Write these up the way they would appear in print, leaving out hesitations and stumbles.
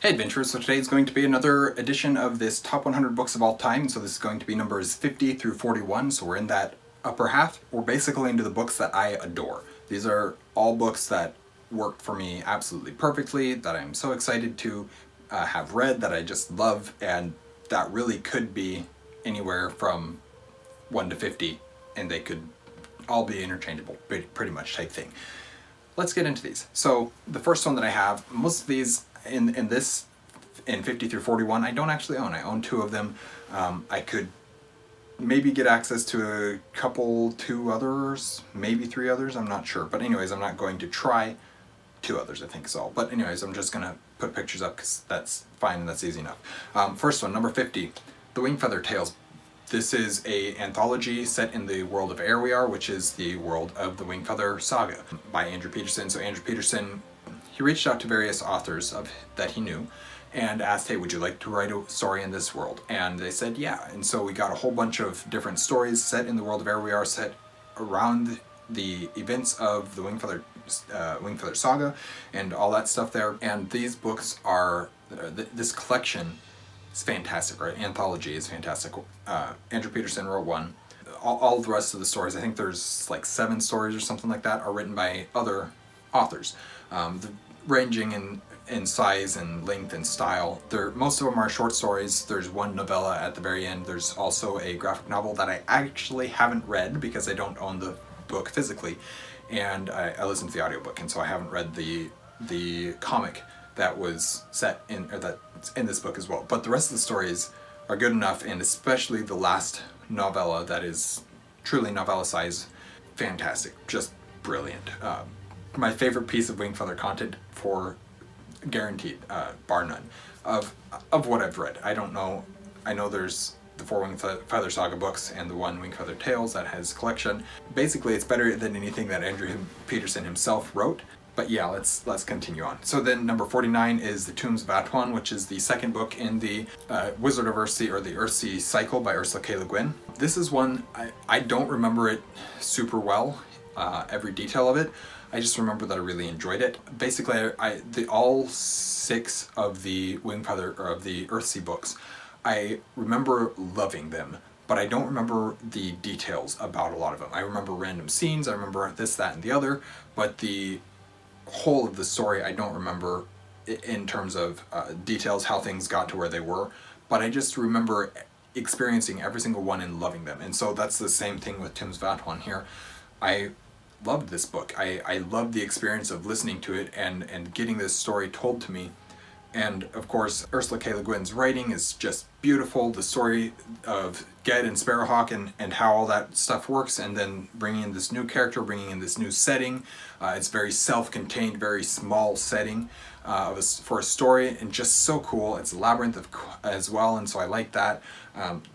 Hey adventurers, so today is going to be another edition of this top 100 books of all time. So this is going to be numbers 50 through 41, so we're in that upper half. We're basically into the books that I adore. These are all books that worked for me absolutely perfectly, that I'm so excited to have read, that I just love, and that really could be anywhere from 1 to 50, and they could all be interchangeable, pretty much type thing. Let's get into these. So the first one that I have, most of these in 50 through 41, I don't actually own. I own two of them. I could maybe get access to two others, maybe three others, I'm not sure. But anyways, I'm not going to try two others, I think is all. But anyways, I'm just gonna put pictures up because that's fine and that's easy enough. First one, number 50, The Wingfeather Tales. This is an anthology set in the world of Erewhar, which is the world of the Wingfeather saga by Andrew Peterson. So Andrew Peterson, he reached out to various authors that he knew and asked, hey, would you like to write a story in this world? And they said, yeah. And so we got a whole bunch of different stories set in the world of Erewhar, set around the events of the Wingfeather saga and all that stuff there. And these books are, this collection is fantastic, right? Anthology is fantastic. Andrew Peterson wrote one. All the rest of the stories, I think there's like 7 stories or something like that, are written by other authors, ranging in size and length and style. Most of them are short stories. There's one novella at the very end. There's also a graphic novel that I actually haven't read because I don't own the book physically, and I listened to the audiobook, and so I haven't read the comic that was set in, or that's in this book as well. But the rest of the stories are good enough, and especially the last novella that is truly novella size, fantastic, just brilliant. My favorite piece of Wingfeather content, for guaranteed, bar none, of what I've read. I don't know, I know there's the 4 Wingfeather Saga books and the 1 Wingfeather Tales that has collection. Basically, it's better than anything that Andrew Peterson himself wrote. But yeah, let's continue on. So then number 49 is The Tombs of Atan, which is the second book in the Wizard of Earthsea, or the Earthsea cycle by Ursula K. Le Guin. This is one, I don't remember it super well, every detail of it. I just remember that I really enjoyed it. Basically, all 6 of the Wingfeather, or of the Earthsea books, I remember loving them, but I don't remember the details about a lot of them. I remember random scenes, I remember this, that, and the other, but the whole of the story I don't remember in terms of details, how things got to where they were, but I just remember experiencing every single one and loving them. And so that's the same thing with Tombs of Atan here. I loved this book. I loved the experience of listening to it and getting this story told to me. And of course, Ursula K. Le Guin's writing is just beautiful. The story of Ged and Sparrowhawk and how all that stuff works, and then bringing in this new character, bringing in this new setting. It's very self-contained, very small setting for a story, and just so cool. It's a labyrinth as well, and so I like that.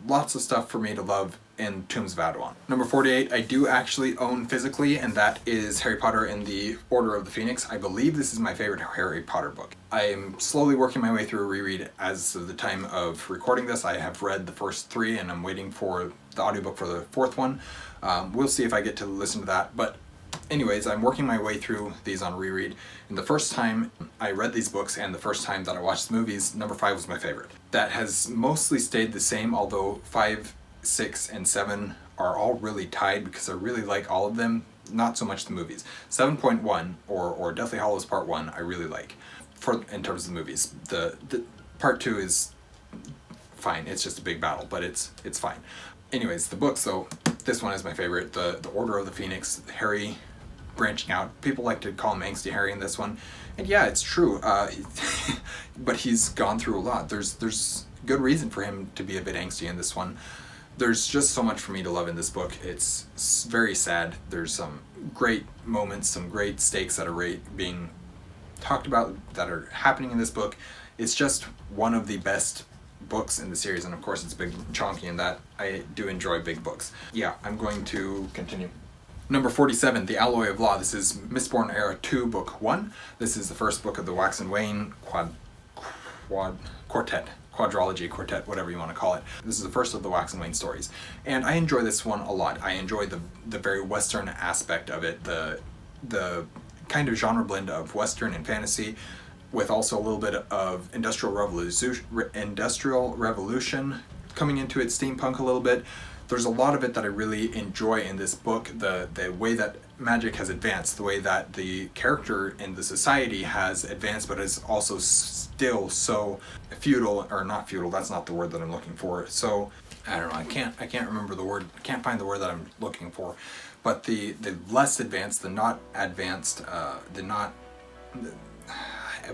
Lots of stuff for me to love in Tombs of Atan. Number 48, I do actually own physically, and that is Harry Potter and the Order of the Phoenix. I believe this is my favorite Harry Potter book. I am slowly working my way through a reread as of the time of recording this. I have read the first 3, and I'm waiting for the audiobook for the 4th one. We'll see if I get to listen to that, but anyways, I'm working my way through these on reread, and the first time I read these books and the first time that I watched the movies, number 5 was my favorite. That has mostly stayed the same, although 5, 6, and 7 are all really tied because I really like all of them, not so much the movies. 7.1 or Deathly Hallows Part 1 I really like in terms of the movies. The Part 2 is fine, it's just a big battle, but it's fine. Anyways, the books though, this one is my favorite. The Order of the Phoenix, Harry branching out. People like to call him Angsty Harry in this one, and yeah, it's true, but he's gone through a lot. There's good reason for him to be a bit angsty in this one. There's just so much for me to love in this book. It's very sad. There's some great moments, some great stakes that are being talked about, that are happening in this book. It's just one of the best books in the series, and of course it's big and chonky in that I do enjoy big books. Yeah, I'm going to continue. Number 47, The Alloy of Law. This is Mistborn Era 2, Book 1. This is the first book of the Wax and Wayne quadrology, quartet, whatever you want to call it. This is the first of the Wax and Wayne stories, and I enjoy this one a lot. I enjoy the very Western aspect of it, the kind of genre blend of Western and fantasy. with also a little bit of industrial revolution coming into it, steampunk a little bit. There's a lot of it that I really enjoy in this book. The way that magic has advanced, the way that the character and the society has advanced, but is also still so feudal, or not feudal, that's not the word that I'm looking for. So I don't know, I can't remember the word, I can't find the word that I'm looking for. But the less advanced, the not advanced, I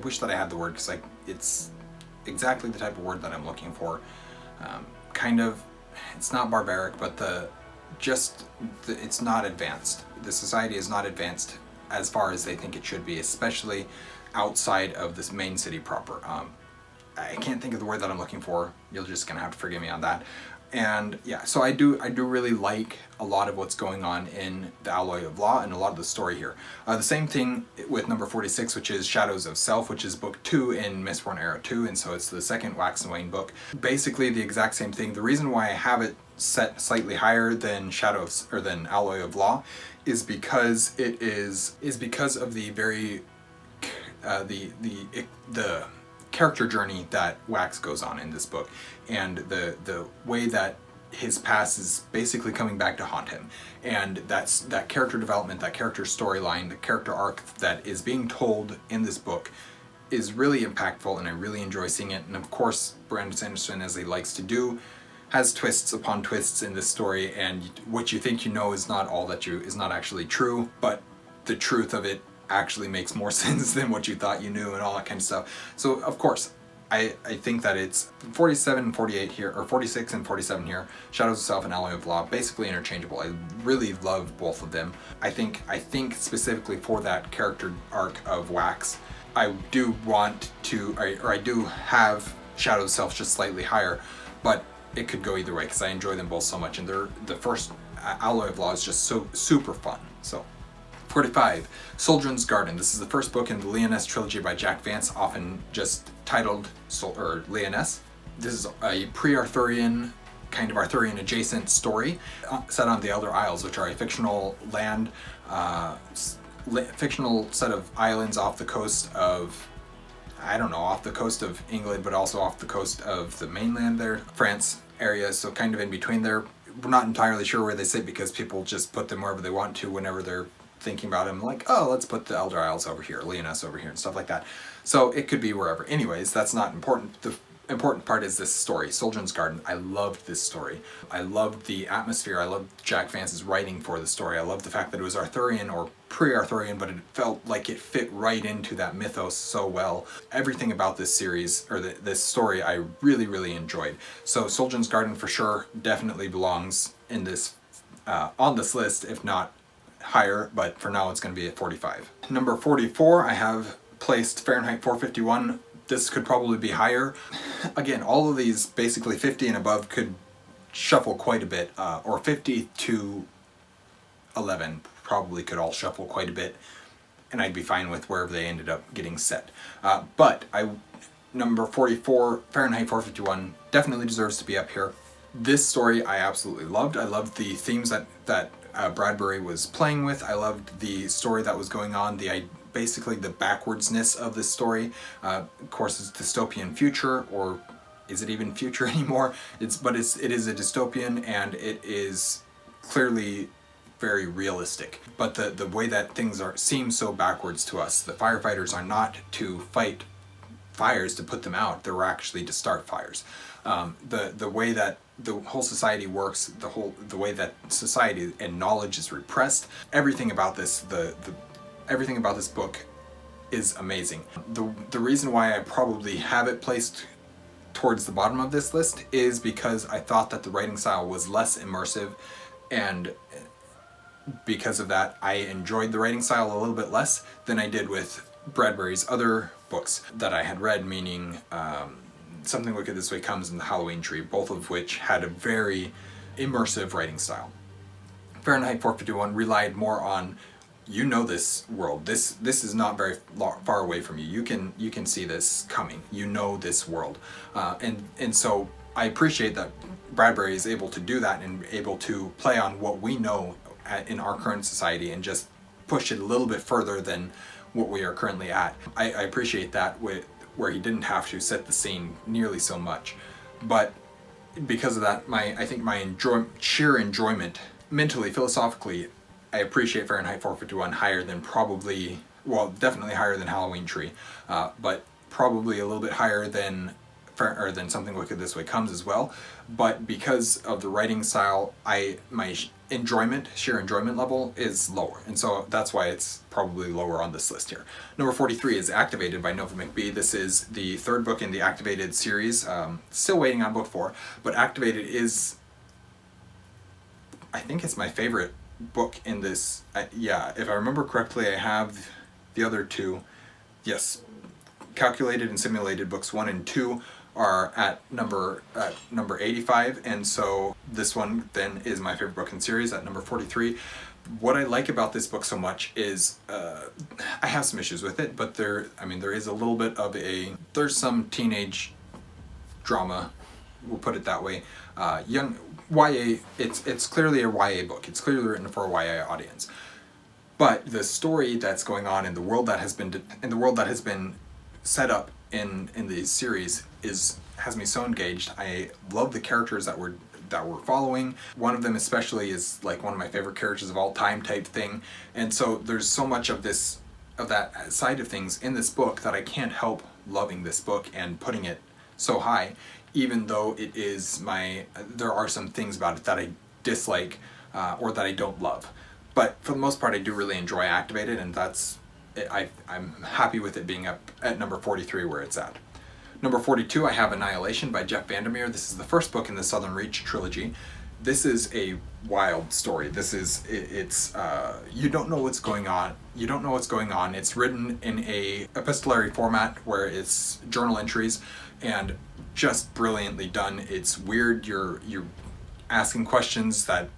wish that I had the word, because it's exactly the type of word that I'm looking for. Kind of, it's not barbaric, but it's not advanced. The society is not advanced as far as they think it should be, especially outside of this main city proper. I can't think of the word that I'm looking for. You're just gonna have to forgive me on that. And yeah, so I do really like a lot of what's going on in the Alloy of Law and a lot of the story here. The same thing with number 46, which is Shadows of Self, which is book 2 in Mistborn Era 2, and so it's the second Wax and Wayne book. Basically the exact same thing. The reason why I have it set slightly higher than than Alloy of Law is because because of the very the character journey that Wax goes on in this book, and the way that his past is basically coming back to haunt him, and that character development, that character storyline, the character arc that is being told in this book is really impactful, and I really enjoy seeing it. And of course, Brandon Sanderson, as he likes to do, has twists upon twists in this story, and what you think you know is not actually true, but the truth of it actually makes more sense than what you thought you knew, and all that kind of stuff. So of course, I think that it's 47 and 48 here, or 46 and 47 here, Shadows of Self and Alloy of Law, basically interchangeable. I really love both of them. I think specifically for that character arc of Wax, I do want to, or I do have Shadows of Self just slightly higher, but it could go either way because I enjoy them both so much, and the first Alloy of Law is just so super fun. So 45, Soldran's Garden. This is the first book in the Leoness trilogy by Jack Vance, often just titled Leoness. This is a pre-Arthurian, kind of Arthurian adjacent story set on the Elder Isles, which are a fictional land, fictional set of islands off the coast of, I don't know, off the coast of England, but also off the coast of the mainland there, France area, so kind of in between there. We're not entirely sure where they sit because people just put them wherever they want to whenever they're thinking about them, like, oh, let's put the Elder Isles over here, Leoness over here, and stuff like that. So it could be wherever. Anyways, that's not important. The important part is this story, Soldran's Garden. I loved this story. I loved the atmosphere. I loved Jack Vance's writing for the story. I loved the fact that it was Arthurian or pre-Arthurian, but it felt like it fit right into that mythos so well. Everything about this series, or this story, I really, really enjoyed. So Soldran's Garden for sure definitely belongs in this, on this list, if not higher, but for now it's going to be at 45. Number 44, I have placed Fahrenheit 451. This could probably be higher. Again, all of these, basically 50 and above, could shuffle quite a bit, or 50 to 11 probably could all shuffle quite a bit, and I'd be fine with wherever they ended up getting set. But number 44, Fahrenheit 451, definitely deserves to be up here. This story I absolutely loved. I loved the themes that Bradbury was playing with. I loved the story that was going on, basically the backwardsness of this story. Of course, it's dystopian future, or is it even future anymore? It is a dystopian, and it is clearly very realistic. But the way that things seem so backwards to us. The firefighters are not to fight fires to put them out. They're actually to start fires. The way that the whole society works, the way that society and knowledge is repressed, everything about this, everything about this book is amazing. The reason why I probably have it placed towards the bottom of this list is because I thought that the writing style was less immersive, and because of that I enjoyed the writing style a little bit less than I did with Bradbury's other books that I had read, meaning Something Wicked This Way Comes and The Halloween Tree, both of which had a very immersive writing style. Fahrenheit 451 relied more on, you know, this world. This is not very far away from you. You can see this coming. You know this world, and so I appreciate that Bradbury is able to do that and able to play on what we know in our current society and just push it a little bit further than what we are currently at. I appreciate that where he didn't have to set the scene nearly so much, but because of that, I think my sheer enjoyment, mentally, philosophically, I appreciate Fahrenheit 451 higher than probably, well, definitely higher than Halloween Tree, but probably a little bit higher than Something Wicked This Way Comes as well. But because of the writing style, my sheer enjoyment level is lower, and so that's why it's probably lower on this list here. Number 43 is Activated by Nova McBee. This is the third book in the Activated series. Still waiting on book 4, but Activated is, I think it's my favorite book in this. Yeah, if I remember correctly, I have the other two. Yes, Calculated and Simulated books 1 and 2 are at number 85, and so this one then is my favorite book in the series at number 43. What I like about this book so much is I have some issues with it, but there is a little bit of there's some teenage drama, we'll put it that way. Young YA, it's clearly a YA book. It's clearly written for a YA audience. But the story that's going on in the world that has been set up in the series has me so engaged. I love the characters that we're following. One of them especially is like one of my favorite characters of all time type thing. And so there's so much of that side of things in this book that I can't help loving this book and putting it so high, even though there are some things about it that I dislike or that I don't love. But for the most part, I do really enjoy Activated, and I'm happy with it being up at number 43 where it's at. Number 42, I have Annihilation by Jeff Vandermeer. This is the first book in the Southern Reach trilogy. This is a wild story. You don't know what's going on. You don't know what's going on. It's written in a epistolary format where it's journal entries and just brilliantly done. It's weird. You're asking questions that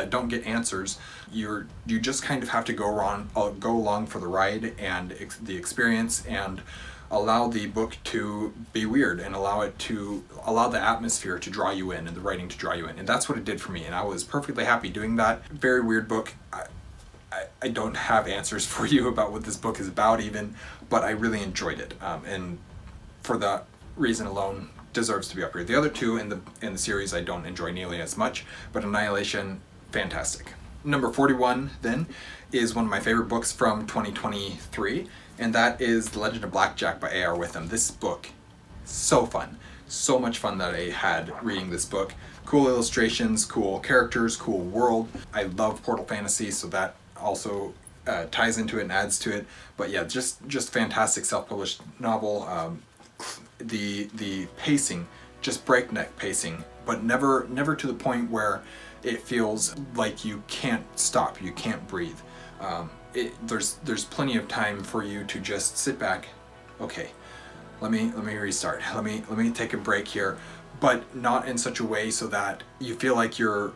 don't get answers. You just kind of have to go along for the ride and the experience, and allow the book to be weird, and allow the atmosphere to draw you in and the writing to draw you in. And that's what it did for me, and I was perfectly happy doing that. Very weird book. I don't have answers for you about what this book is about even, but I really enjoyed it, and for that reason alone deserves to be up here. The other two in the series I don't enjoy nearly as much, but Annihilation, fantastic. Number 41 then is one of my favorite books from 2023, and that is The Legend of Blackjack by A.R. Witham. This book, so fun. So much fun that I had reading this book. Cool illustrations, cool characters, cool world. I love Portal Fantasy, so that also ties into it and adds to it. But yeah, just fantastic self-published novel. The pacing, just breakneck pacing, but never to the point where it feels like you can't stop, you can't breathe. There's plenty of time for you to just sit back. Okay, let me restart. Let me take a break here, but not in such a way so that you feel like you're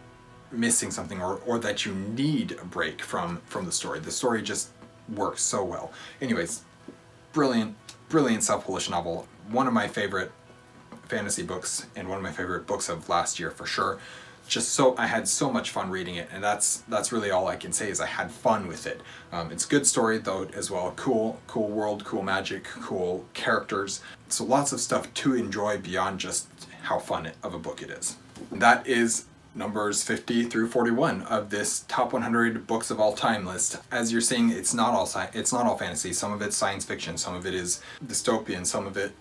missing something or that you need a break from the story. The story just works so well. Anyways, brilliant self-published novel. One of my favorite fantasy books and one of my favorite books of last year for sure. I had so much fun reading it, and that's really all I can say is I had fun with it. It's a good story though as well. Cool world, cool magic, cool characters. So lots of stuff to enjoy beyond just how fun of a book it is. And that is numbers 50 through 41 of this top 100 books of all time list. As you're seeing, it's not all fantasy. Some of it's science fiction, some of it is dystopian, some of it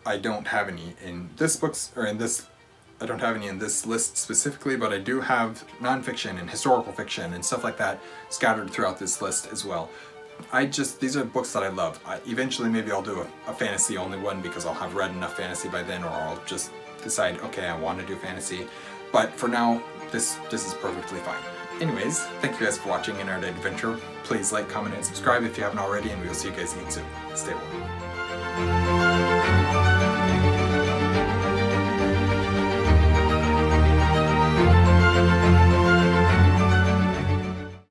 I don't have any in I don't have any in this list specifically, but I do have nonfiction and historical fiction and stuff like that scattered throughout this list as well. These are books that I love. Eventually maybe I'll do a fantasy only one because I'll have read enough fantasy by then, or I'll just decide, okay, I want to do fantasy. But for now, this is perfectly fine. Anyways, thank you guys for watching an Erudite Adventure. Please like, comment, and subscribe if you haven't already, and we will see you guys again soon. Stay well.